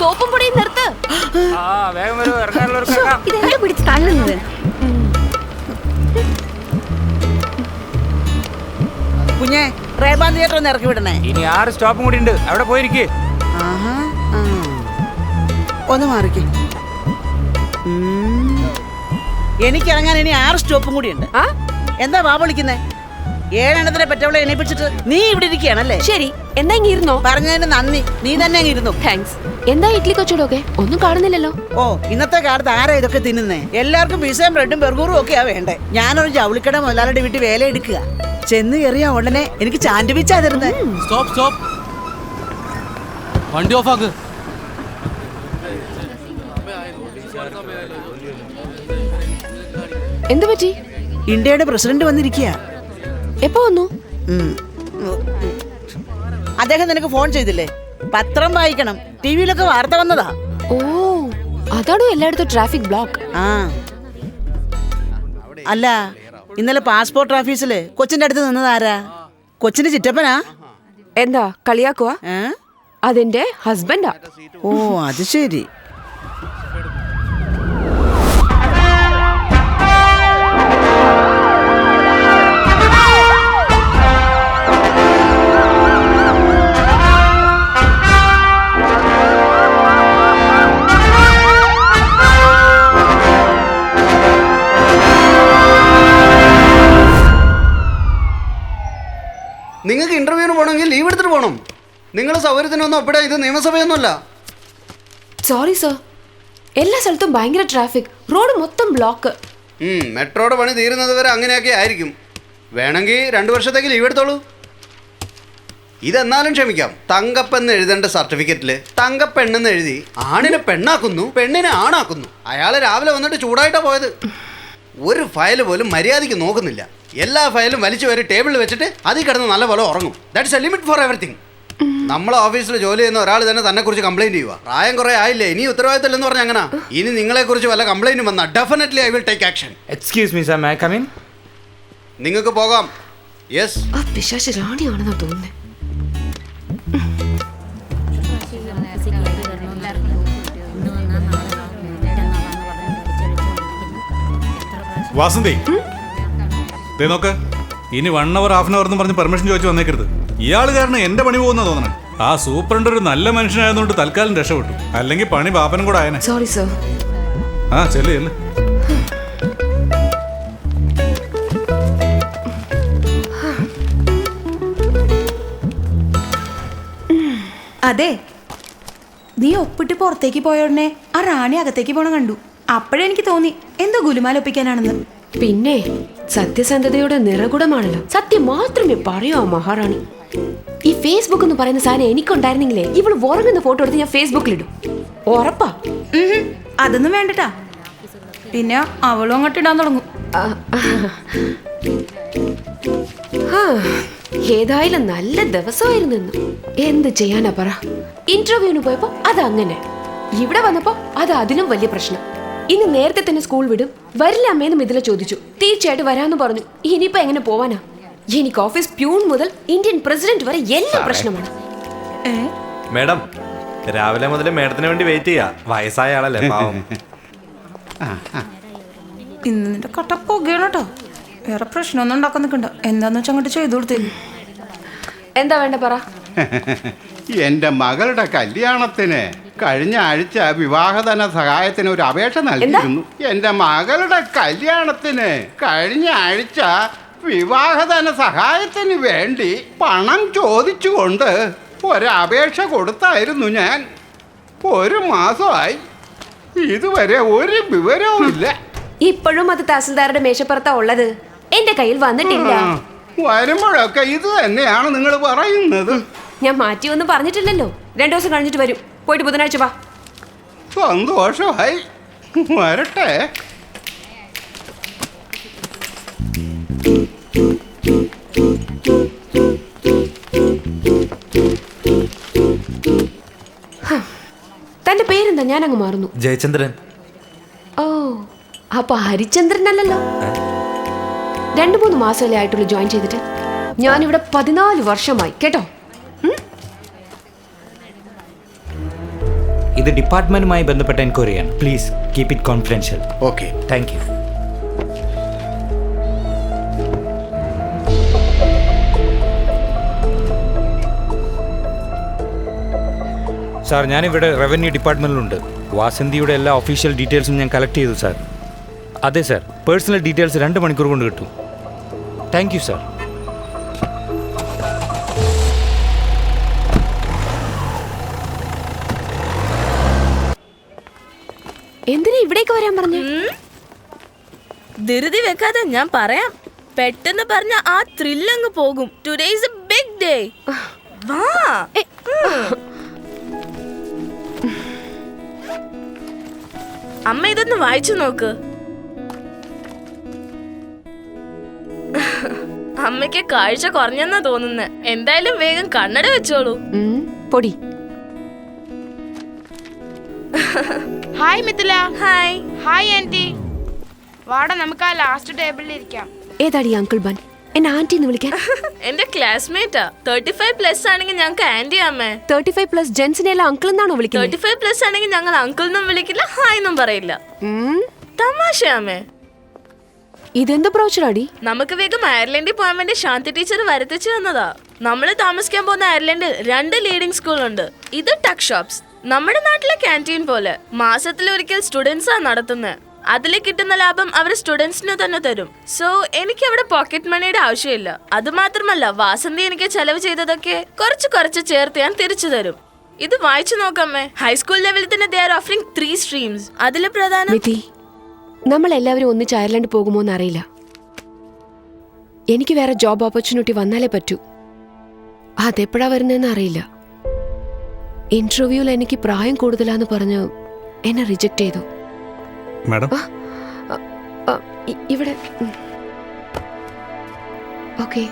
സോപ്പും പൊടിയും നിർത്ത്. ഇതെന്താ പിടിച്ച് തള്ളുന്നത്? കുഞ്ഞെ റേബാൻ തിയേറ്റർ ഒന്ന് ഇറക്കി വിടണേ. ഇനി 6 സ്റ്റോപ്പും കൂടി ഉണ്ട്, അവിടെ പോയിരിക്കേ. ഒന്ന് മാറിക്കേ. എനിക്കിറങ്ങാൻ ഇനി 6 സ്റ്റോപ്പും കൂടി ഉണ്ട്. എന്താ വാ വിളിക്കുന്നേ? 7 എണ്ണത്തിനെ പറ്റവളെ എണീപ്പിച്ചിട്ട് നീ ഇവിടെ ഇരിക്കുകയാണല്ലേ? ശരി, എന്താ ഇങ്ങ ഇരുന്നോ? പറഞ്ഞതിന് നന്ദി. നീ തന്നെ അങ്ങ് ഇരുന്നു. താങ്ക്സ്. എന്താ ഇഡ്ലി കച്ചവടമൊക്കെ? ഒന്നും കാണുന്നില്ലല്ലോ. ഓ, ഇന്നത്തെ കാലത്ത് ആരാ ഇതൊക്കെ തിന്നുന്നേ? എല്ലാവർക്കും പിസയും ബ്രെഡും ബർഗറും ഒക്കെയാ വേണ്ടേ. ഞാനൊരു ജൗളിക്കട മുതലാളിയുടെ വീട്ടിൽ വേല എടുക്കുക. ചെന്ന് കയറിയ ഉടനെ എനിക്ക് സാൻഡ്വിച്ചാ തരുന്നേ. സ്റ്റോപ്പ് സ്റ്റോപ്പ്, വണ്ടി ഓഫ് ആക്ക്. എന്തു പറ്റി? ഇന്ത്യയുടെ പ്രസിഡന്റ് വന്നിരിക്കുക. എപ്പോ വന്നു? അദ്ദേഹം നിനക്ക് ഫോൺ ചെയ്തില്ലേ? പത്രം വായിക്കണം, ടിവിയിലൊക്കെ വാർത്ത വന്നതാ. ഓ, അതാണോ എല്ലായിടത്തും ട്രാഫിക് ബ്ലോക്ക്? അല്ല, ഇന്നലെ പാസ്പോർട്ട് ഓഫീസില് കൊച്ചിന്റെ അടുത്ത് നിന്നതാരാ? കൊച്ചിന്റെ ചിറ്റപ്പനാ? എന്താ കളിയാക്കുവാ? അതെന്റെ ഹസ്ബൻഡാ. ഓ, അത് ശരി. നിങ്ങൾക്ക് ഇന്റർവ്യൂവിന് പോകണമെങ്കിൽ ലീവ് എടുത്തിട്ട് പോകണം. നിങ്ങളുടെ സൗകര്യത്തിനൊന്നും അവിടെ ഇത് നിയമസഭയൊന്നുമല്ല. സോറി സർ, എല്ലാ സ്ഥലത്തും ഭയങ്കര ട്രാഫിക്, റോഡ് മൊത്തം ബ്ലോക്ക്. മെട്രോയുടെ പണി തീരുന്നത് വരെ അങ്ങനെയൊക്കെ ആയിരിക്കും. വേണമെങ്കിൽ 2 വർഷത്തേക്ക് ലീവ് എടുത്തോളൂ. ഇതെന്നാലും ക്ഷമിക്കാം. തങ്കപ്പെന്ന് എഴുതേണ്ട സർട്ടിഫിക്കറ്റിൽ തങ്കപ്പെണ്ണെന്ന് എഴുതി ആണിനെ പെണ്ണാക്കുന്നു, പെണ്ണിനെ ആണാക്കുന്നു. അയാൾ രാവിലെ വന്നിട്ട് ചൂടായിട്ടാണ് പോയത്. ഒരു ഫയൽ പോലും മര്യാദയ്ക്ക് നോക്കുന്നില്ല. എല്ലാ ഫയലും വലിച്ചു വരെ ടേബിളിൽ വെച്ചിട്ട് അതിൽ കിടന്ന് നല്ല പോലെ ഉറങ്ങും. That's A limit for everything. നമ്മളെ ഓഫീസിൽ ജോലി ചെയ്യുന്ന ഒരാൾ തന്നെ കുറിച്ച് കംപ്ലൈന്റ് ചെയ്യുക. പ്രായം കുറെ ആയില്ലേ, ഇനി ഉത്തരവാദിത്തമില്ലെന്ന് പറഞ്ഞാൽ അങ്ങനെ. ഇനി നിങ്ങളെ കുറിച്ച് വല്ല കംപ്ലൈന്റും വന്നാൽ definitely I will take action. Excuse me sir, may I come in? നിങ്ങൾക്ക് പോകാം. യെസ്. ആ പിശാച് റാണിയാണെന്നാ തോന്നുന്നേ. വാസന്തി, നോക്ക്, ഇനി 1 hour, ½ hour എന്ന് പറഞ്ഞ് പെർമിഷൻ ചോദിച്ചു വന്നേക്കരുത്. ഇയാൾ കാരണം എന്റെ പണി പോകുന്ന തോന്നണം. ആ സൂപ്രണ്ട് ഒരു നല്ല മനുഷ്യനായതുകൊണ്ട് തൽക്കാലം രക്ഷപ്പെട്ടു, അല്ലെങ്കിൽ പണി ബാപ്പനും കൂടെ ആയനെ. Sorry sir. ആ ചെല്ല് ചെല്ല്. അതെ, നീ ഒപ്പിട്ട് പുറത്തേക്ക് പോയോടനെ ആ റാണി അകത്തേക്ക് പോണ കണ്ടു. അപ്പോഴെനിക്ക് തോന്നി എന്തോ ഗുലുമാലൊപ്പിക്കാനാണെന്ന്. പിന്നെ സത്യസന്ധതയുടെ നിറകുടമാണല്ലോ. സത്യം മാത്രമേ പറയൂ ആ മഹാറാണി. ഈ ഫേസ്ബുക്ക് എന്ന് പറയുന്ന സാധനം എനിക്കുണ്ടായിരുന്നെങ്കിലേ ഇവള് ഉറങ്ങുന്ന ഫോട്ടോ എടുത്ത് ഞാൻ ഫേസ്ബുക്കിലിടും. ഉറപ്പാ. അതൊന്നും വേണ്ടട്ടാ, പിന്നെ അവളും അങ്ങോട്ട് ഇടാൻ തുടങ്ങും. ഏതായാലും നല്ല ദിവസമായിരുന്നു. എന്ത് ചെയ്യാനാ പറ. ഇന്റർവ്യൂവിന് പോയപ്പോ അതങ്ങനെ, ഇവിടെ വന്നപ്പോ അത് അതിലും വലിയ പ്രശ്നം. ഇന്ന് നേരത്തെ തന്നെ സ്കൂൾ വിടും, വരില്ല അമ്മേന്ന് മിഥില ചോദിച്ചു. തീർച്ചയായിട്ടും വരാന്ന് പറഞ്ഞു. ഇനിയിപ്പോ എങ്ങനെ പോവാനാ? എനിക്ക് ഓഫീസ് പ്യൂൺ മുതൽ ഇന്ത്യൻ പ്രസിഡന്റ് വരെ എല്ലാം പ്രശ്നമാണ്. മേഡം, രാവിലെ മുതൽ മേഡത്തിന് വേണ്ടി വെയിറ്റ് ചെയ്യാ. വയസ്സായ ആളല്ലേ പാവം. ഇന്ന് നിന്റെ കട്ട പോകുകയാണ് കേട്ടോ. വേറെ പ്രശ്നമൊന്നും ഉണ്ടാക്കാൻ നിൽക്കണ്ട. എന്താന്ന് വെച്ചാൽ അങ്ങോട്ട് ചെയ്തു കൊടുത്തേക്ക്. എന്താ വേണ്ട പറ. എൻ്റെ മകളുടെ കല്യാണത്തിന് കഴിഞ്ഞ ആഴ്ച വിവാഹധന സഹായത്തിന് ഒരു അപേക്ഷ നൽകിയിരുന്നു. എൻ്റെ മകളുടെ കല്യാണത്തിന് കഴിഞ്ഞ ആഴ്ച വിവാഹധന സഹായത്തിന് വേണ്ടി പണം ചോദിച്ചുകൊണ്ട് ഒരപേക്ഷ കൊടുത്തായിരുന്നു ഞാൻ. 1 മാസമായി, ഇതുവരെ ഒരു വിവരവും ഇല്ല. ഇപ്പോഴും അത് തഹസിൽദാരുടെ മേശപ്പുറത്താ ഉള്ളത്. എന്റെ കയ്യിൽ വന്നിട്ടില്ല. വരുമ്പോഴൊക്കെ ഇത് തന്നെയാണ് നിങ്ങൾ പറയുന്നത്. ഞാൻ മാറ്റിയൊന്നും പറഞ്ഞിട്ടില്ലല്ലോ. 2 ദിവസം കഴിഞ്ഞിട്ട് വരും. പോയിട്ട് ബുധനാഴ്ച വാ. സന്തോഷമായി, വരട്ടെ. തന്റെ പേരെന്താ? ഞാൻ അങ്ങ് മാറുന്നു. ജയചന്ദ്രൻ. ഓ, അപ്പൊ ഹരിചന്ദ്രൻ അല്ലല്ലോ. 2-3 മാസമല്ലേ ആയിട്ടുള്ളൂ ജോയിൻ ചെയ്തിട്ട്. ഞാനിവിടെ 14 വർഷമായി കേട്ടോ. ഇത് ഡിപ്പാർട്ട്മെന്റുമായി ബന്ധപ്പെട്ട എൻക്വയറിയാണ്. Please keep it confidential. Okay. Thank you. Sir, ഞാനിവിടെ റവന്യൂ ഡിപ്പാർട്ട്മെൻറ്റിലുണ്ട്. വാസന്തിയുടെ എല്ലാ ഒഫീഷ്യൽ ഡീറ്റെയിൽസും ഞാൻ കളക്ട് ചെയ്തു സാർ. അതെ സാർ, പേഴ്സണൽ ഡീറ്റെയിൽസ് 2 മണിക്കൂർ കൊണ്ട് കിട്ടും. Thank you sir. എന്തിനാ ഇവിടേക്ക് വരാൻ പറഞ്ഞു? ധൃതി വെക്കാതെ ഞാൻ പറയാം. പെട്ടെന്ന് പറഞ്ഞ ആ ത്രില്ലങ്ങ് പോകും. Today is a big day. വാ. അമ്മ ഇതൊന്ന് വായിച്ചു നോക്ക്. അമ്മയ്ക്ക് കാഴ്ച കുറഞ്ഞെന്നാ തോന്നുന്നേ. എന്തായാലും വേഗം കണ്ണട വെച്ചോളൂ. പൊടി. Hi Mithila. Hi. Hi aunty. വാടാ, നമുക്ക് ആ ലാസ്റ്റ് ടേബിളിൽ ഇരിക്കാം. ഏതാടി അങ്കിൾ ബൻ? എന്നെ ആന്റി എന്ന് വിളിക്കാൻ? എന്റെ ക്ലാസ്മേറ്റാ. 35+ ആണെങ്കിൽ ഞങ്ങൾക്ക് ആന്റി അമ്മേ. 35+ ജെൻസിനെ എല്ലാം അങ്കിൾ എന്നാണോ വിളിക്കുന്നത്? 35+ ആണെങ്കിൽ ഞങ്ങൾ അങ്കിൾ എന്നും വിളിക്കില്ല, ഹായ് എന്നും പറയില്ല. തമാശയാമേ. ഇതെന്ത് ബ്രോച്ചറാടി? നമുക്ക് വേഗം അയർലൻഡിൽ പോകാൻ വേണ്ടി ശാന്തി ടീച്ചർ വരുത്തിച്ചു തന്നതാ. നമ്മള് താമസിക്കാൻ പോകുന്ന അയർലൻഡിൽ 2 ലീഡിംഗ് സ്കൂൾ ഉണ്ട്. ഇത് ടക്ക് ഷോപ്സ്, നമ്മുടെ നാട്ടിലെ ക്യാൻറ്റീൻ പോലെ. മാസത്തിലൊരിക്കൽ സ്റ്റുഡൻസാ നടത്തുന്നത്. അതിൽ കിട്ടുന്ന ലാഭം അവർ സ്റ്റുഡൻസിന് തന്നെ തരും. സോ എനിക്ക് അവിടെ പോക്കറ്റ് മണിയുടെ ആവശ്യമില്ല. അത് മാത്രമല്ല, വാസന്തി എനിക്ക് ചെലവ് ചെയ്തതൊക്കെ കുറച്ച് ചേർത്ത് ഞാൻ തിരിച്ചു തരും. ഇത് വായിച്ചു നോക്കാമേ. ഹൈസ്കൂൾ ലെവലിൽ തന്നെ ദേ ആർ ഓഫറിംഗ് 3 സ്ട്രീംസ്. അതിൽ പ്രധാനം നമ്മൾ എല്ലാവരും ഒന്നിച്ച് അയർലൻഡ് പോകുമോ എന്നറിയില്ല. എനിക്ക് വേറെ ജോബ് ഓപ്പർച്യൂണിറ്റി വന്നാലേ പറ്റൂ. അതെപ്പോഴാ വരുന്നതെന്ന് അറിയില്ല. ഇന്റർവ്യൂവിൽ എനിക്ക് പ്രായം കൂടുതലാന്ന് പറഞ്ഞ് എന്നെ റിജക്ട് ചെയ്തു. മാഡം, ഇവിടെ okay.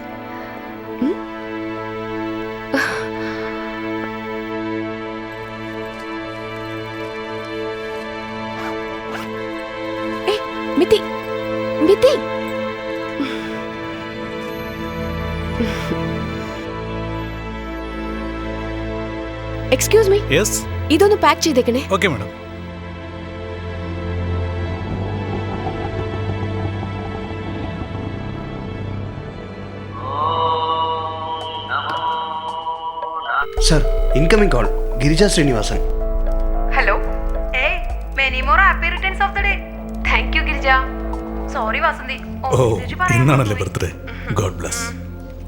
Mithi, Mithi. Excuse me. Yes. ഇതൊന്ന് പാക്ക് ചെയ്തേക്കണേ. Okay madam. Sir, incoming call. Girija Srinivasan. Hello. Many more happy returns of the day. Thank you Girija. Sorry Vasanthi. ഓ, ഇന്നാണല്ലേ ബർത്ത്ഡേ. God bless.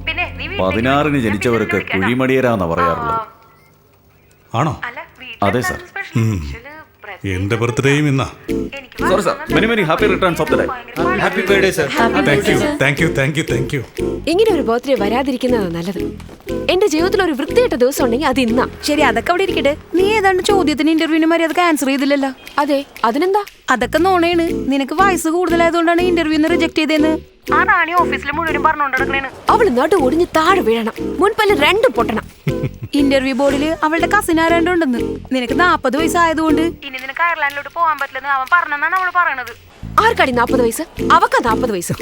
പിന്നെ 16-ന് ജനിച്ചവർക്ക് കുഴിമടിയരാന്നാ പറയാറുള്ളത്. ആണോ? അതെ സർ. എന്റെ ബർത്ത്ഡേയും ഇന്നാ. Sorry sir, many many happy returns of the day. Happy birthday sir. Thank you. ഇങ്ങനെ ഒരു ബർത്ത്ഡേ വരാതിരിക്കുന്നതാണ് നല്ലത്. എന്റെ ജീവിതത്തിൽ ഒരു വൃത്തിയായിട്ട ദിവസം ഉണ്ടെങ്കിൽ അത് ഇന്നാ. ശരി, അതൊക്കെ അവിടെ ഇരിക്കട്ടെ. നീ ഏതാണ്ട് ചോദ്യത്തിന് ഇന്റർവ്യൂവിന് മര്യാദക്ക് ആൻസർ ചെയ്തില്ലല്ലോ. അതെ, അതിനെന്താ? അതൊക്കെ നോണേണ്. നിനക്ക് വയസ്സ് കൂടുതലായതുകൊണ്ടാണ് ഇന്റർവ്യൂന്ന് റിജക്ട് ചെയ്തേന്ന് ആ റാണി ഓഫീസിൽ മുഴുവനും പറഞ്ഞോണ്ടിരിക്കണേന്. അവള് നടു ഒടിഞ്ഞ് താഴെ വീഴണം, മുൻപല്ല 2 പൊട്ടണം. ഇന്റർവ്യൂ ബോർഡിൽ അവളുടെ കസിൻ ആരാണ്ടുണ്ടെന്ന്. നിനക്ക് 40 വയസ്സായതുകൊണ്ട് ഇനി നിനക്ക് അയർലാൻഡിലോട്ട് പോകാൻ പറ്റില്ലെന്ന് അവൻ പറഞ്ഞെന്നാണ് അവള് പറയണത്. ആർക്കാടി 40 വയസ്സ്? അവക്കാ 40 വയസ്സ്.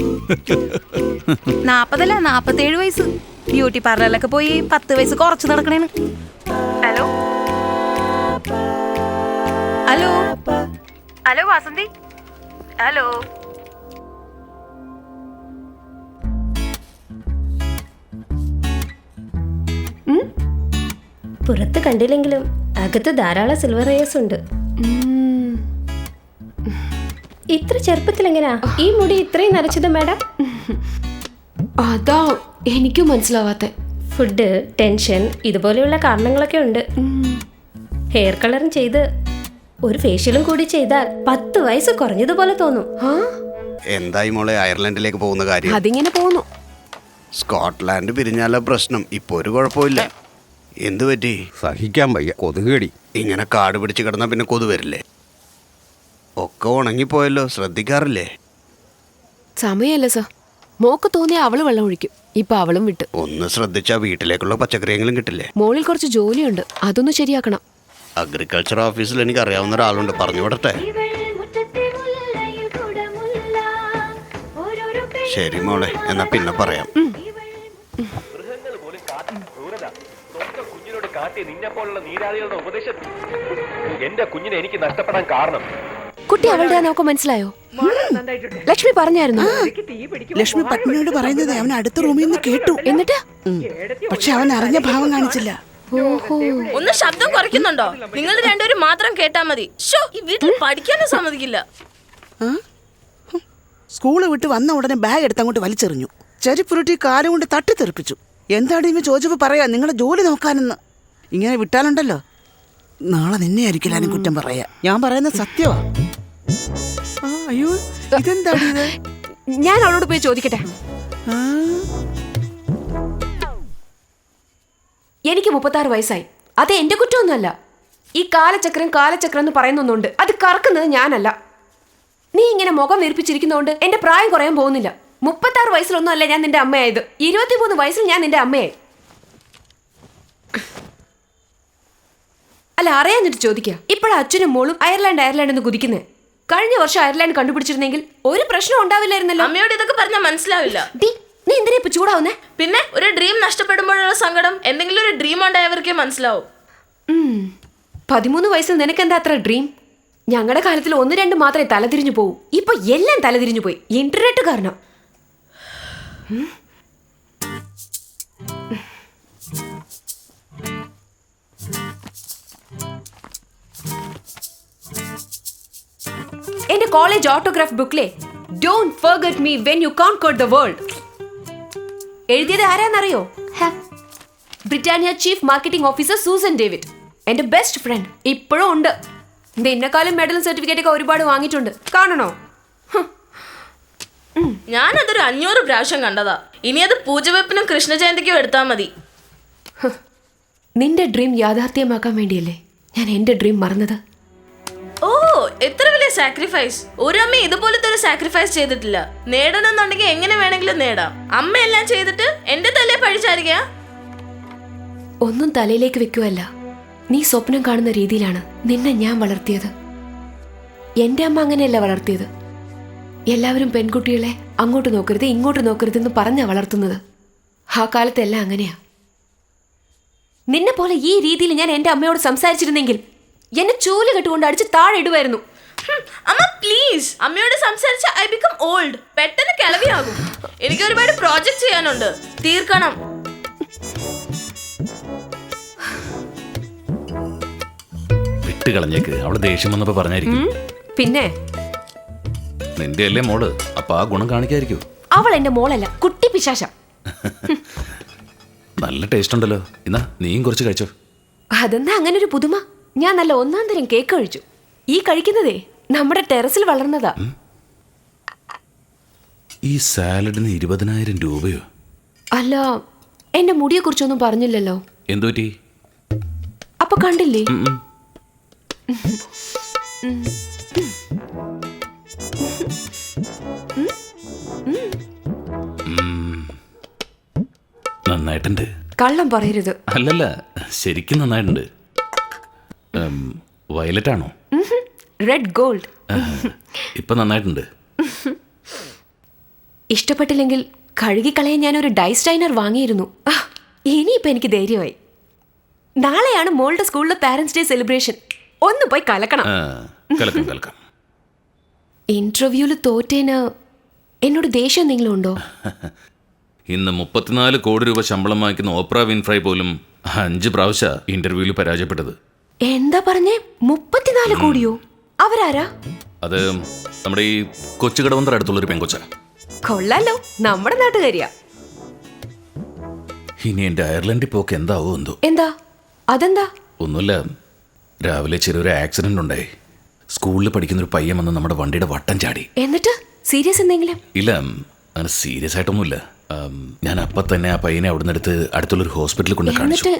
40 അല്ല, 47 വയസ്സ്. ബ്യൂട്ടി പാർലറിലൊക്കെ പോയി 10 വയസ്സ് കുറച്ച് നടക്കണേന്. Hello hello hello Vasanthi. Hello. പുറത്ത് കണ്ടില്ലെങ്കിലും അകത്ത് ധാരാളം സിൽവർ റേസ് ഉണ്ട്. ഇത്ര ചെറുപ്പത്തിൽ എങ്ങനെയാ ഈ മുടി ഇത്രയും നരച്ചത് മാഡം? അതാ എനിക്കും മനസ്സിലാവാത്ത. ഫുഡ്, ടെൻഷൻ, ഇതുപോലെയുള്ള കാരണങ്ങളൊക്കെ ഉണ്ട്. ഹെയർ കളറും ചെയ്ത് ഒരു ഫേഷ്യലും കൂടി ചെയ്താൽ 10 വയസ്സ് കുറഞ്ഞതുപോലെ തോന്നും. എന്തായി മോളെ അയർലൻഡിലേക്ക് പോകുന്ന കാര്യം? അതിങ്ങനെ പോകുന്നു. സ്കോട്ട്ലാൻഡ് പിരിഞ്ഞാല പ്രശ്നം. ഇപ്പൊ ഒരു കുഴപ്പമില്ല. എന്തു പറ്റി? സഹിക്കാൻ വയ്യ, കൊതുകേടി. ഇങ്ങനെ കാട് പിടിച്ച് കിടന്നാ പിന്നെ കൊതു വരില്ലേ? ഒക്കെ ഉണങ്ങിപ്പോയല്ലോ, ശ്രദ്ധിക്കാറില്ലേ? സമയല്ല സർ. മോക്ക് തോന്നിയ അവള് വെള്ളം ഒഴിക്കും. ഇപ്പൊ അവളും വിട്ട്. ഒന്ന് ശ്രദ്ധിച്ചാ വീട്ടിലേക്കുള്ള പച്ചക്കറിയെങ്കിലും കിട്ടില്ലേ? മോളിൽ കുറച്ച് ജോലിയുണ്ട്, അതൊന്ന് ശരിയാക്കണം. അഗ്രികൾച്ചർ ഓഫീസിൽ എനിക്ക് അറിയാവുന്ന ഒരാളുണ്ട്, പറഞ്ഞു വിടട്ടെ? ശരി മോളെ, എന്നാ പിന്നെ പറയാം. കാട്ടി നിന്നെ പോലുള്ള നീരാളികളുടെ ഉപദേശം എന്റെ കുഞ്ഞിനെ എനിക്ക് നഷ്ടപ്പെടാൻ കാരണം. കുട്ടി അവളുടെ നമുക്ക് മനസ്സിലായോ? ലക്ഷ്മി പറഞ്ഞായിരുന്നു. ലക്ഷ്മി പത്മിനിയോട് പറയുന്നത് അവൻ അടുത്ത റൂമിൽ നിന്ന് കേട്ടു. എന്നിട്ട് പക്ഷെ അവൻ അറിഞ്ഞ ഭാവം കാണിച്ചില്ല. ഒന്ന് ശബ്ദം കുറയ്ക്കുന്നുണ്ടോ? നിങ്ങൾ രണ്ടുപേരും മാത്രം കേട്ടാ മതി. ശോ, ഈ വീട്ടിൽ പഠിക്കാനും സമ്മതിക്കില്ല. സ്കൂള് വിട്ട് വന്ന ഉടനെ ബാഗ് എടുത്തങ്ങോട്ട് വലിച്ചെറിഞ്ഞു. ചെരിപ്പുരുട്ടി കാലം കൊണ്ട് തട്ടിത്തെറിപ്പിച്ചു. എന്താണ് ഇവ ചോദിച്ചപ്പോ പറയാ നിങ്ങളുടെ ജോലി നോക്കാനെന്ന്. ഇങ്ങനെ വിട്ടാലുണ്ടല്ലോ നാളെ നിന്നെ ആയിരിക്കില്ലാനും കുറ്റം പറയാ. ഞാൻ പറയുന്നത് സത്യമാ. അയ്യോ ഇതെന്താണ് ഇത്? ഞാൻ അവളോട് പോയി ചോദിക്കട്ടെ. എനിക്ക് 36 വയസ്സായി. അത് എന്റെ കുറ്റമൊന്നുമല്ല. ഈ കാലചക്രം എന്ന് പറയുന്നൊന്നുണ്ട്. അത് കറക്കുന്നത് ഞാനല്ല. നീ ഇങ്ങനെ മുഖം വീർപ്പിച്ചിരിക്കുന്നതുകൊണ്ട് എന്റെ പ്രായം കുറയാൻ പോകുന്നില്ല. 36 വയസ്സിലൊന്നും അല്ല ഞാൻ നിന്റെ അമ്മയായത്. 23 വയസ്സിൽ ഞാൻ നിന്റെ അമ്മയായി. അല്ല, അറിയാഞ്ഞിട്ട് ചോദിക്കുക. ഇപ്പോഴാ അച്ഛനും മോളും അയർലാൻഡ് എന്ന് കുതിക്കുന്നേ. കഴിഞ്ഞ വർഷം അയർലാൻഡ് കണ്ടുപിടിച്ചിരുന്നെങ്കിൽ ഒരു പ്രശ്നം ഉണ്ടാവില്ലായിരുന്നല്ലോ. അമ്മയോട് ഇതൊക്കെ പറഞ്ഞാൽ മനസ്സിലാവില്ല. നീ എന്തിനാ ഇപ്പൊ ചൂടാവുന്നേ? പിന്നെ ഒരു ഡ്രീം നഷ്ടപ്പെടുമ്പോഴുള്ള സങ്കടം എന്തെങ്കിലും ഒരു ഡ്രീം ഉണ്ടായവർക്കേ മനസ്സിലാവും. 13 വയസ്സിൽ നിനക്കെന്താ അത്ര ഡ്രീം? ഞങ്ങളുടെ കാലത്തിൽ 1-2 മാത്രമേ തലതിരിഞ്ഞു പോകൂ. ഇപ്പൊ എല്ലാം തലതിരിഞ്ഞു പോയി. ഇന്റർനെറ്റ് കാരണം. എന്റെ കോളേജ് ഓട്ടോഗ്രാഫ് ബുക്കിലെ don't forget me when you conquer the world എഴുതിയത് ആരാന്നറിയോ? Britannia chief marketing officer Susan David. എന്റെ ബെസ്റ്റ് ഫ്രണ്ട്. ഇപ്പോഴും ഉണ്ട്. എന്നെക്കാളും മെഡലും സർട്ടിഫിക്കറ്റ് ഒക്കെ ഒരുപാട് വാങ്ങിയിട്ടുണ്ട്. കാണണോ? ഞാനതൊരു 500 പ്രാവശ്യം കണ്ടതാ. ഇനി അത് പൂജവെപ്പിനും കൃഷ്ണജയന്തിക്കും എടുത്താൽ മതി. നിന്റെ ഡ്രീം യാഥാർത്ഥ്യമാക്കാൻ വേണ്ടിയല്ലേ ഞാൻ എന്റെ ഡ്രീം മറന്നത്. ഓ, എത്ര വലിയ സാക്രിഫൈസ്. ഒരു അമ്മ ഇതുപോലത്തെ ഒരു സാക്രിഫൈസ് ചെയ്തിട്ടില്ല. നേടണമെന്നുണ്ടെങ്കിൽ എങ്ങനെ വേണമെങ്കിലും നേടാം. അമ്മ എല്ലാം ചെയ്തിട്ട് എന്റെ തലയെ പഴിച്ചായിരിക്ക. ഒന്നും തലയിലേക്ക് വെക്കുവല്ല. നീ സ്വപ്നം കാണുന്ന രീതിയിലാണ് നിന്നെ ഞാൻ വളർത്തിയത്. എന്റെ അമ്മ അങ്ങനെയല്ല വളർത്തിയത്. എല്ലാവരും പെൺകുട്ടികളെ അങ്ങോട്ട് നോക്കരുത് ഇങ്ങോട്ട് നോക്കരുതെന്ന് പറഞ്ഞാ വളർത്തുന്നത്. ആ കാലത്തെല്ലാം അങ്ങനെയാ. നിന്നെ പോലെ ഈ രീതിയിൽ ഞാൻ എന്റെ അമ്മയോട് സംസാരിച്ചിരുന്നെങ്കിൽ എന്നെ ചൂല് കെട്ടുകൊണ്ട് അടിച്ച് താഴെ ഇടുമായിരുന്നു. അമ്മ പ്ലീസ്, അമ്മയോട് സംസാരിച്ച ഐ ബിക്കം ഓൾഡ്. പെട്ടെന്ന് കിളവിയാകും. എനിക്ക് ഒരുപാട് പ്രോജക്റ്റ് ചെയ്യാനുണ്ട്, തീർക്കണം. വിട്ടുകളഞ്ഞേക്ക്. അവള് ദേഷ്യം വന്നപ്പോ പറഞ്ഞായിരിക്കും. പിന്നെ നിന്റെ അല്ലേ മോള്, അപ്പൊ ആ ഗുണം കാണിക്കായിരിക്കും. അവൾ എന്റെ മോളല്ല, കുട്ടി പിശാച. നല്ല ടേസ്റ്റ് ഉണ്ടല്ലോ. എന്നാ നീയും കുറച്ച് കഴിച്ചോ. അതെന്താ അങ്ങനെ ഒരു പുതുമ? ഞാൻ നല്ല 1-ാം തരം കേക്ക് കഴിച്ചു. ഈ കഴിക്കുന്നതേ നമ്മുടെ ടെറസിൽ വളർന്നതാ. ഈ സാലഡിന് 20,000 രൂപയോ? അല്ല, എന്റെ മുടിയെ കുറിച്ചൊന്നും പറഞ്ഞില്ലല്ലോ. എന്തുപറ്റി? അപ്പൊ കണ്ടില്ലേ? നന്നായിട്ടുണ്ട്. കള്ളം പറയരുത്. അല്ലല്ല, ശരിക്കും നന്നായിട്ടുണ്ട്. വയലറ്റ് ആണോ? Red gold. ഇപ്പൊ നന്നായിട്ടുണ്ട്. ഇഷ്ടപ്പെട്ടില്ലെങ്കിൽ കഴുകിക്കളയാൻ ഞാനൊരു ഡൈസ്റ്റൈനർ വാങ്ങിയിരുന്നു. ഇനിയിപ്പോ എനിക്ക് ധൈര്യമായി. നാളെയാണ് മോളുടെ സ്കൂളിലെ പാരന്റ്സ് ഡേ സെലിബ്രേഷൻ. ഒന്ന് പോയി കലക്കണം. കലക്കാം. ഇന്റർവ്യൂല് തോറ്റേന് എന്നോട് ദേഷ്യം എന്തെങ്കിലും ഉണ്ടോ? ഇന്ന് 34 കോടി രൂപ ശമ്പളം വാങ്ങിക്കുന്ന ഓപ്ര വിൻഫ്രൈ പോലും 5 പ്രാവശ്യം ഇന്റർവ്യൂവിൽ പരാജയപ്പെട്ടത്. എന്താ പറഞ്ഞേ? 34 കോടിയോ? അവരാരാ? അത് നമ്മുടെ ഈ കൊച്ചുകടവന്തറ അടുത്തുള്ളൊരു പെങ്കൊച്ച. കൊള്ളാലോ, നമ്മുടെ നാട്ടുകാരിയാ. ഇനി എന്റെ അയർലൻഡിൽ പോക്ക് എന്താവോ എന്തോ. എന്താ? അതെന്താ? ഒന്നുമില്ല, രാവിലെ ചെറിയൊരു ആക്സിഡന്റ് ഉണ്ടായി. സ്കൂളിൽ പഠിക്കുന്നൊരു പയ്യൻ വന്ന് നമ്മുടെ വണ്ടിയുടെ വട്ടം ചാടി. എന്നിട്ട് സീരിയസ് എന്തെങ്കിലും? ഇല്ല, അങ്ങനെ സീരിയസ് ആയിട്ടൊന്നുമില്ല. ഞാൻ അപ്പം തന്നെ ആ പയ്യനെ അവിടെ നിന്ന് എടുത്ത് അടുത്തുള്ളൊരു ഹോസ്പിറ്റലിൽ കൊണ്ട് കാണിച്ചു.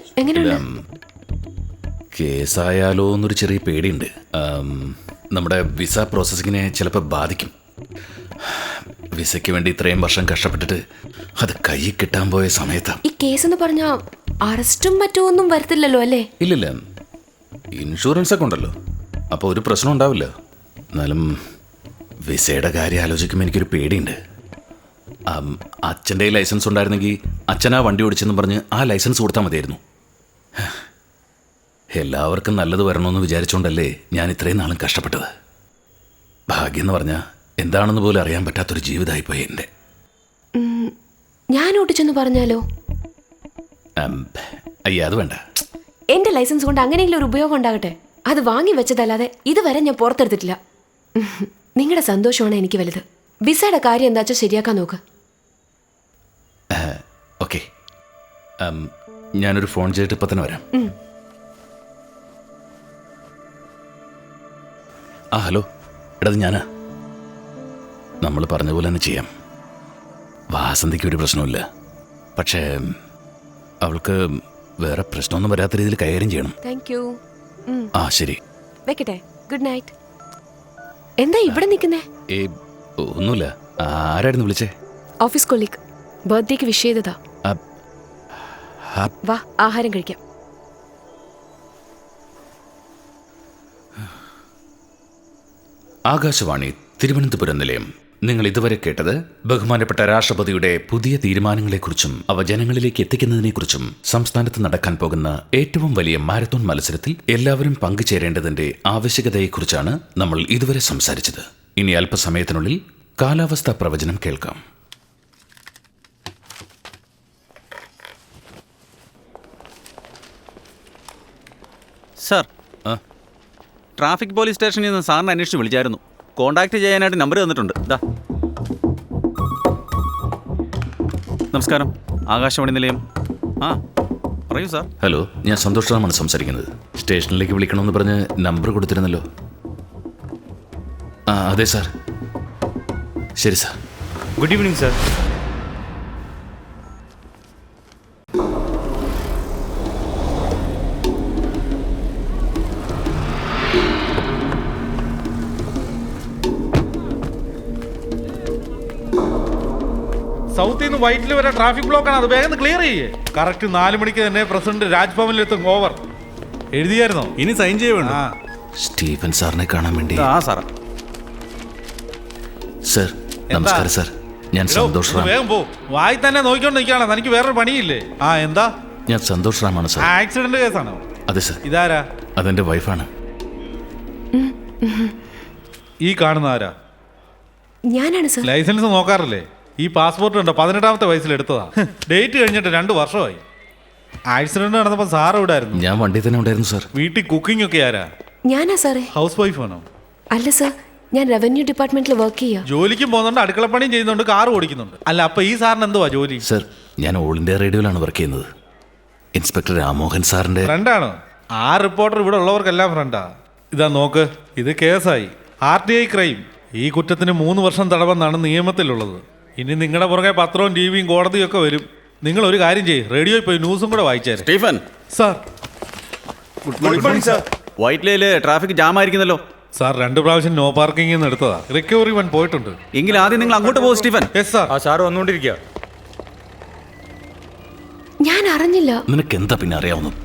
കേസായാലോ എന്നൊരു ചെറിയ പേടിയുണ്ട്. നമ്മുടെ വിസ പ്രോസസ്സിങ്ങിനെ ചിലപ്പോൾ ബാധിക്കും. വിസയ്ക്ക് വേണ്ടി ഇത്രയും വർഷം കഷ്ടപ്പെട്ടിട്ട് അത് കൈ കിട്ടാൻ പോയ സമയത്താണ്. ഈ കേസ് എന്ന് പറഞ്ഞാ അറസ്റ്റും മറ്റോ ഒന്നും വരത്തില്ലല്ലോ അല്ലേ? ഇല്ലില്ല, ഇൻഷുറൻസ് ഒക്കെ ഉണ്ടല്ലോ, അപ്പോൾ ഒരു പ്രശ്നം ഉണ്ടാവില്ല. എന്നാലും വിസയുടെ കാര്യം ആലോചിക്കുമ്പോൾ എനിക്കൊരു പേടിയുണ്ട്. അച്ഛൻ്റെ ലൈസൻസ് ഉണ്ടായിരുന്നെങ്കിൽ അച്ഛനാ വണ്ടി ഓടിച്ചെന്ന് പറഞ്ഞ് ആ ലൈസൻസ് കൊടുത്താൽ മതിയായിരുന്നു. എല്ലാവർക്കും നല്ലത് വരണമെന്ന് വിചാരിച്ചുകൊണ്ടല്ലേ ഞാൻ ഇത്രയും നാളും കഷ്ടപ്പെട്ടത്. ഭാഗ്യം എന്ന് പറഞ്ഞാൽ എന്താണെന്ന് പോലും അറിയാൻ പറ്റാത്തൊരു ജീവിതമായിപ്പോയി എൻ്റെ. ഞാൻ ഓടിച്ചെന്ന് പറഞ്ഞാലോ? അയ്യ, അത് വേണ്ട. എന്റെ ലൈസൻസ് കൊണ്ട് അങ്ങനെയെങ്കിലും ഒരു ഉപയോഗം ഉണ്ടാകട്ടെ. അത് വാങ്ങി വെച്ചതല്ലാതെ ഇതുവരെ ഞാൻ പുറത്തെടുത്തിട്ടില്ല. നിങ്ങളുടെ സന്തോഷമാണ് എനിക്ക് വലുത്. വിസയുടെ കാര്യം എന്താ വെച്ചാൽ ശരിയാക്കാൻ നോക്ക്. ഓക്കെ, ഞാനൊരു ഫോൺ ചെയ്തിട്ട് ഇപ്പം തന്നെ വരാം. ആ ഹലോ, എടാ ഞാനാ. നമ്മൾ പറഞ്ഞ പോലെ തന്നെ ചെയ്യാം. വാസന്തിക്ക് ഒരു പ്രശ്നമില്ല, പക്ഷേ അവൾക്ക് വേറെ പ്രശ്നമൊന്നും വരാത്ത രീതിയിൽ കൈകാര്യം ചെയ്യണം. Thank you. ആ ശരി, വെക്കട്ടെ. Good night. എന്താ ഇവിടെ നിൽക്കുന്നേ? ഒന്നുമില്ല. ആരായിരുന്നു വിളിച്ചേ? Office colleague. ബർത്ത്ഡേക്ക് വിഷ് ചെയ്തതാ. വാ, ആഹാരം കഴിക്കാം. ആകാശവാണി തിരുവനന്തപുരം നിലയം. നിങ്ങൾ ഇതുവരെ കേട്ടത് ബഹുമാനപ്പെട്ട രാഷ്ട്രപതിയുടെ പുതിയ തീരുമാനങ്ങളെക്കുറിച്ചും അവ ജനങ്ങളിലേക്ക് എത്തിക്കുന്നതിനെക്കുറിച്ചും സംസ്ഥാനത്ത് നടക്കാൻ പോകുന്ന ഏറ്റവും വലിയ മാരത്തോൺ മത്സരത്തിൽ എല്ലാവരും പങ്കുചേരേണ്ടതിന്റെ ആവശ്യകതയെക്കുറിച്ചാണ് നമ്മൾ ഇതുവരെ സംസാരിച്ചത്. ഇനി അല്പസമയത്തിനുള്ളിൽ കാലാവസ്ഥാ പ്രവചനം കേൾക്കാം. സാർ, ട്രാഫിക് പോലീസ് സ്റ്റേഷനിൽ നിന്ന് സാറിനെ അന്വേഷിച്ച് വിളിച്ചായിരുന്നു. കോൺടാക്ട് ചെയ്യാനായിട്ട് നമ്പർ തന്നിട്ടുണ്ട്. ഇതാ. നമസ്കാരം, ആകാശവാണി നിലയം. ആ പറയൂ സാർ. ഹലോ, ഞാൻ സന്തോഷ് റാമാണ് സംസാരിക്കുന്നത്. സ്റ്റേഷനിലേക്ക് വിളിക്കണമെന്ന് പറഞ്ഞ് നമ്പർ കൊടുത്തിരുന്നല്ലോ. ആ അതെ സാർ. ശരി സാർ. Good evening sir. സൗത്തിൽ നിന്ന് വൈറ്റിൽ വരെ ട്രാഫിക് ബ്ലോക്കാണ്. അത് വേഗം ക്ലിയർ ചെയ്യേ. കറക്റ്റ് 4 മണിക്ക് തന്നെ പ്രസിഡന്റ് രാജ്ഭവനിലെത്തും. ഓവർ. എഴുതിയായിരുന്നോ? ഇനി സൈൻ ചെയ്യണം. സ്റ്റീഫൻ സാറിനെ കാണാൻ വേണ്ടി. ആ സാർ. സർ നമസ്കാരം സർ. ഞാൻ സന്തോഷ് റാം. വേഗം പോ. വായി തന്നെ നോക്കിക്കൊണ്ട് നിൽക്കുകയാണ്. എനിക്ക് വേറൊരു പണിയില്ലേ? ആ എന്താ? ഞാൻ സന്തോഷ് റാമാണ് സർ. ആക്സിഡന്റ് കേസാണോ? അതെ സർ. ഇതാരാ? അതെന്റെ വൈഫാണ്. ഈ കാണുന്ന ആരാ? ഞാനാണ് സർ. ലൈസൻസ് നോക്കാറില്ലേ? ഈ പാസ്പോർട്ട് ഉണ്ടോ? 18ാമത്തെ വയസ്സിൽ എടുത്തതാ. ഡേറ്റ് കഴിഞ്ഞിട്ട് 2 വർഷമായി. ആക്സിഡന്റ് നടന്നപ്പോൾ സാർ ഇവിടെ ആയിരുന്നു? ഞാൻ വണ്ടി തന്നെ ഉണ്ടായിരുന്നു സർ. വീട്ടിൽ കുക്കിംഗ് ഒക്കെ ആരാ? ഞാനാ സാറേ. ഹൗസ് വൈഫ് ആണോ? അല്ല സർ, ഞാൻ റവന്യൂ ഡിപ്പാർട്ട്മെന്റിൽ വർക്ക് ചെയ്യാം. ജോലിക്കും പോകുന്നുണ്ട്, അടുക്കളപ്പണിയും ചെയ്യുന്നുണ്ട്, കാർ ഓടിക്കുന്നുണ്ട്. അല്ല, അപ്പൊ ഈ സാറിന് എന്തുവാ ജോലി? സർ, ഞാൻ ഓൾ ഇന്ത്യ റേഡിയോയിലാണ് വർക്ക് ചെയ്യുന്നത്. ഇൻസ്പെക്ടർ രാമോഹൻ സാറിന്റെ ഫ്രണ്ടാണോ? ആ റിപ്പോർട്ടർ ഇവിടെ ഉള്ളവർക്കെല്ലാം ഫ്രണ്ടാ. ഇതാ നോക്ക്, ഇത് കേസായി. RTI crime. ഈ കുറ്റത്തിന് 3 വർഷം തടവെന്നാണ് നിയമത്തിലുള്ളത്. ഇനി നിങ്ങളുടെ പുറകെ പത്രവും ടിവിയും കോടതിയും ഒക്കെ വരും. നിങ്ങൾ ഒരു കാര്യം ചെയ്യ്, റേഡിയോയിൽ പോയി ന്യൂസും കൂടെ വായിച്ചേരെ. Stephen sir. Good morning sir. വൈറ്റ്ലയിൽ ട്രാഫിക് ജാം ആയിരിക്കുന്നല്ലോ സാർ. 2 പ്രാവശ്യം നോ പാർക്കിംഗ് എന്ന് എടുത്തതാ. റിക്കവറി വൺ പോയിട്ടുണ്ട്. എങ്കിൽ ആദ്യം നിങ്ങൾ അങ്ങോട്ട് പോകും സ്റ്റീഫൻ. Yes sir. ആ സാർ വന്നുകൊണ്ടിരിക്കുക. ഞാൻ അറിഞ്ഞില്ല. നിനക്ക് എന്താ പിന്നെ അറിയാവുന്നത്?